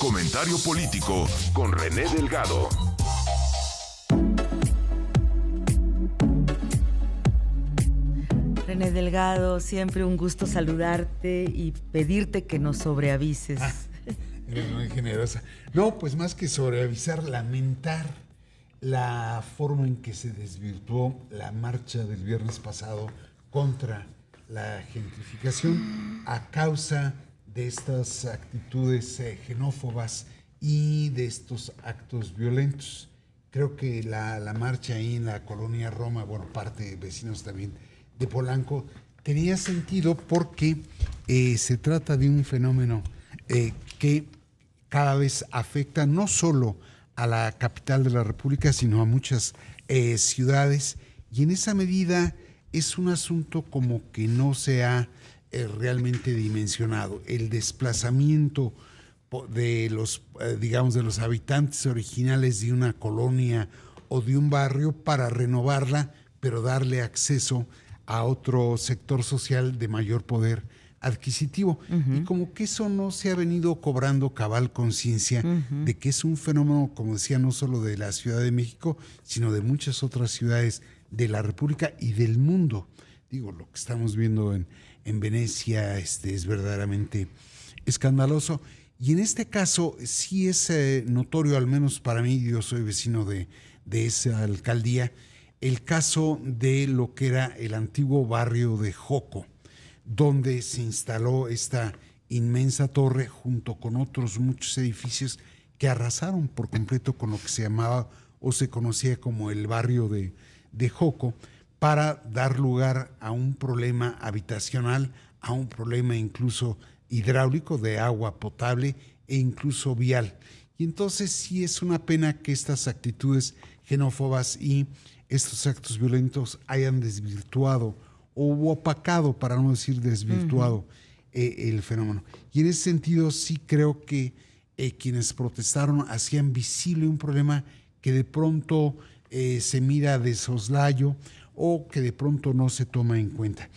Comentario político con René Delgado. René Delgado, siempre un gusto saludarte y pedirte que nos sobreavises. Eres muy generosa. No, pues más que sobreavisar, lamentar la forma en que se desvirtuó la marcha del viernes pasado contra la gentrificación a causa de estas actitudes xenófobas y de estos actos violentos. Creo que la marcha ahí en la colonia Roma, bueno, parte de vecinos también de Polanco, tenía sentido porque se trata de un fenómeno que cada vez afecta no solo a la capital de la República, sino a muchas ciudades, y en esa medida es un asunto como que no se ha realmente dimensionado. El desplazamiento de los, digamos, de los habitantes originales de una colonia o de un barrio para renovarla, pero darle acceso a otro sector social de mayor poder adquisitivo. Y como que eso no se ha venido cobrando cabal conciencia de que es un fenómeno, como decía, no solo de la Ciudad de México, sino de muchas otras ciudades de la República y del mundo. Digo, lo que estamos viendo en Venecia es verdaderamente escandaloso. Y en este caso sí es notorio, al menos para mí, yo soy vecino de esa alcaldía, el caso de lo que era el antiguo barrio de Joco, donde se instaló esta inmensa torre junto con otros muchos edificios que arrasaron por completo con lo que se llamaba o se conocía como el barrio de Joco, para dar lugar a un problema habitacional, a un problema incluso hidráulico de agua potable e incluso vial. Y entonces sí es una pena que estas actitudes xenófobas y estos actos violentos hayan desvirtuado o opacado, para no decir desvirtuado, el fenómeno. Y en ese sentido sí creo que quienes protestaron hacían visible un problema que de pronto se mira de soslayo o que de pronto no se toma en cuenta.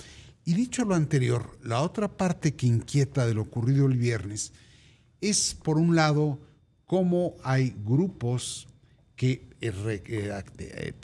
Y dicho lo anterior, la otra parte que inquieta de lo ocurrido el viernes es, por un lado, cómo hay grupos que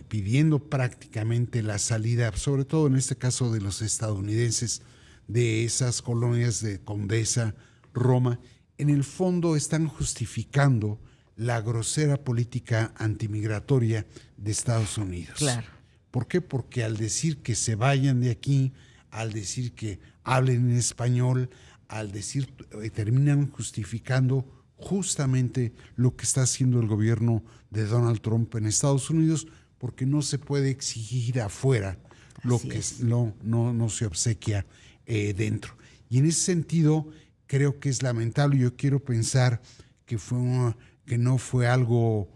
pidiendo prácticamente la salida, sobre todo en este caso de los estadounidenses, de esas colonias de Condesa, Roma, en el fondo están justificando la grosera política antimigratoria de Estados Unidos. Claro. ¿Por qué? Porque al decir que se vayan de aquí, al decir que hablen en español, al decir, terminan justificando justamente lo que está haciendo el gobierno de Donald Trump en Estados Unidos, porque no se puede exigir afuera lo que no se obsequia dentro. Y en ese sentido creo que es lamentable. Yo quiero pensar que no fue algo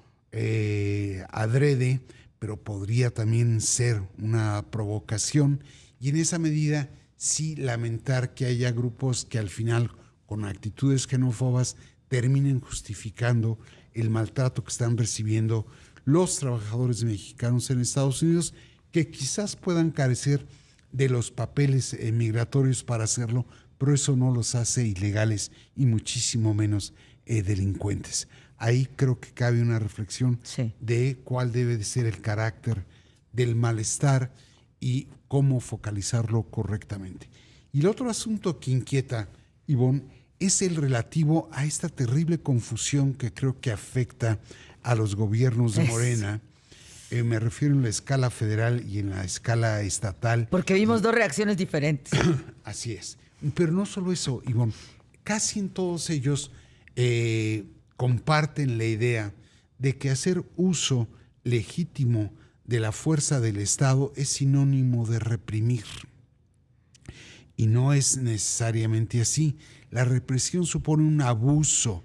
adrede, pero podría también ser una provocación, y en esa medida sí lamentar que haya grupos que al final, con actitudes xenófobas, terminen justificando el maltrato que están recibiendo los trabajadores mexicanos en Estados Unidos, que quizás puedan carecer de los papeles migratorios para hacerlo, pero eso no los hace ilegales y muchísimo menos delincuentes. Ahí creo que cabe una reflexión de cuál debe de ser el carácter del malestar y cómo focalizarlo correctamente. Y el otro asunto que inquieta, Ivonne, es el relativo a esta terrible confusión que creo que afecta a los gobiernos de Morena. Me refiero en la escala federal y en la escala estatal. Porque vimos dos reacciones diferentes. Así es. Pero no solo eso, Ivonne, casi en todos ellos comparten la idea de que hacer uso legítimo de la fuerza del Estado es sinónimo de reprimir. Y no es necesariamente así. La represión supone un abuso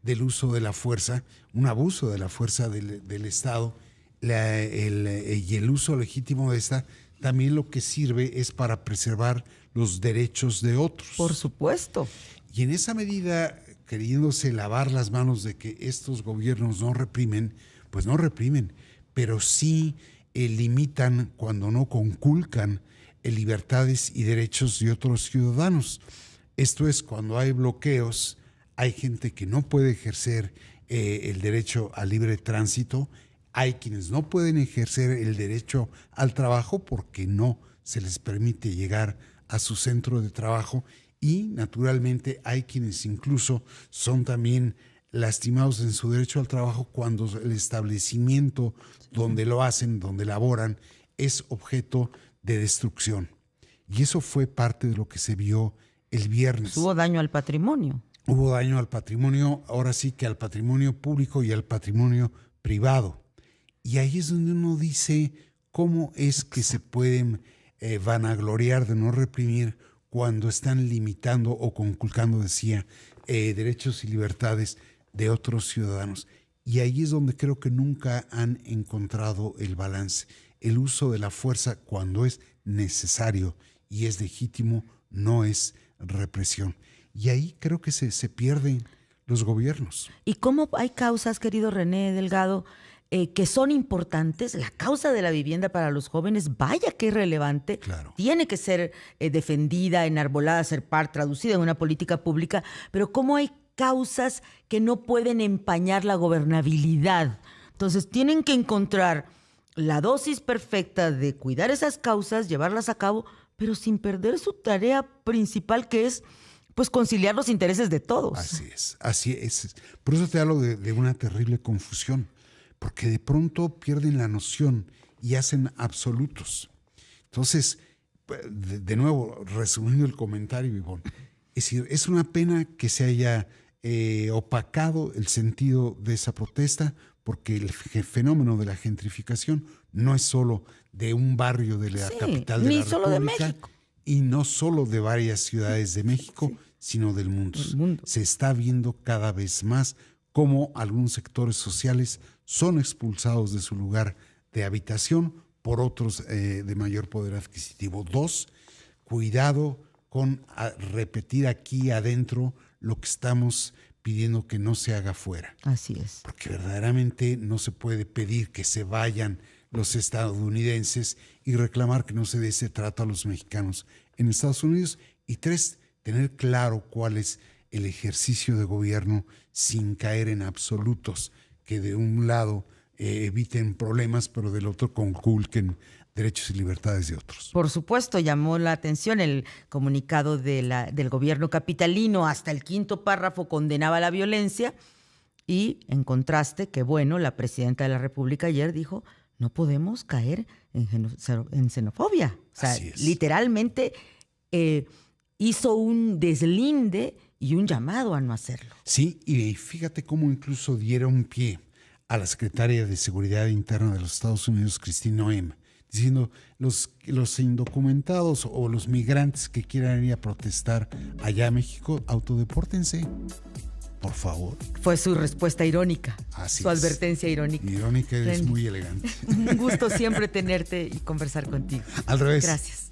del uso de la fuerza, un abuso de la fuerza del Estado, y el uso legítimo de esta también lo que sirve es para preservar los derechos de otros. Por supuesto. Y en esa medida, queriéndose lavar las manos de que estos gobiernos no reprimen, pues no reprimen, pero sí limitan, cuando no conculcan, libertades y derechos de otros ciudadanos. Esto es, cuando hay bloqueos hay gente que no puede ejercer el derecho al libre tránsito, hay quienes no pueden ejercer el derecho al trabajo porque no se les permite llegar a su centro de trabajo, y naturalmente hay quienes incluso son también lastimados en su derecho al trabajo cuando el establecimiento donde lo hacen, donde laboran, es objeto de destrucción. Y eso fue parte de lo que se vio el viernes. Hubo daño al patrimonio. Hubo daño al patrimonio, ahora sí que al patrimonio público y al patrimonio privado. Y ahí es donde uno dice cómo es que se pueden vanagloriar de no reprimir cuando están limitando o conculcando, decía, derechos y libertades de otros ciudadanos. Y ahí es donde creo que nunca han encontrado el balance. El uso de la fuerza cuando es necesario y es legítimo no es represión. Y ahí creo que se pierden los gobiernos. ¿Y cómo hay causas, querido René Delgado, que son importantes? La causa de la vivienda para los jóvenes, vaya que es relevante, Claro. Tiene que ser defendida, enarbolada, ser traducida en una política pública, pero ¿cómo hay causas que no pueden empañar la gobernabilidad? Entonces tienen que encontrar la dosis perfecta de cuidar esas causas, llevarlas a cabo, pero sin perder su tarea principal, que es pues conciliar los intereses de todos. Así es. Por eso te hablo de una terrible confusión, porque de pronto pierden la noción y hacen absolutos. Entonces, de nuevo, resumiendo el comentario, Ivonne, es decir, es una pena que se haya opacado el sentido de esa protesta, porque el fenómeno de la gentrificación no es solo de un barrio de la capital de la República, solo de México. Y no solo de varias ciudades de México, sino del mundo. Se está viendo cada vez más cómo algunos sectores sociales son expulsados de su lugar de habitación por otros de mayor poder adquisitivo. 2, cuidado con repetir aquí adentro lo que estamos pidiendo que no se haga fuera. Así es. Porque verdaderamente no se puede pedir que se vayan los estadounidenses y reclamar que no se dé ese trato a los mexicanos en Estados Unidos. Y 3, tener claro cuál es el ejercicio de gobierno sin caer en absolutos, que de un lado eviten problemas, pero del otro conculquen derechos y libertades de otros. Por supuesto, llamó la atención el comunicado del gobierno capitalino, hasta el 5º párrafo condenaba la violencia, y en contraste, que bueno, la presidenta de la República ayer dijo, no podemos caer en xenofobia. O sea, literalmente hizo un deslinde y un llamado a no hacerlo. Sí, y fíjate cómo incluso dieron pie a la secretaria de Seguridad Interna de los Estados Unidos, Christine Noem, diciendo los indocumentados o los migrantes que quieran ir a protestar allá a México, autodepórtense, por favor. Fue su respuesta irónica, su advertencia irónica. Irónica, es muy elegante. Un gusto siempre tenerte y conversar contigo. Al revés. Gracias.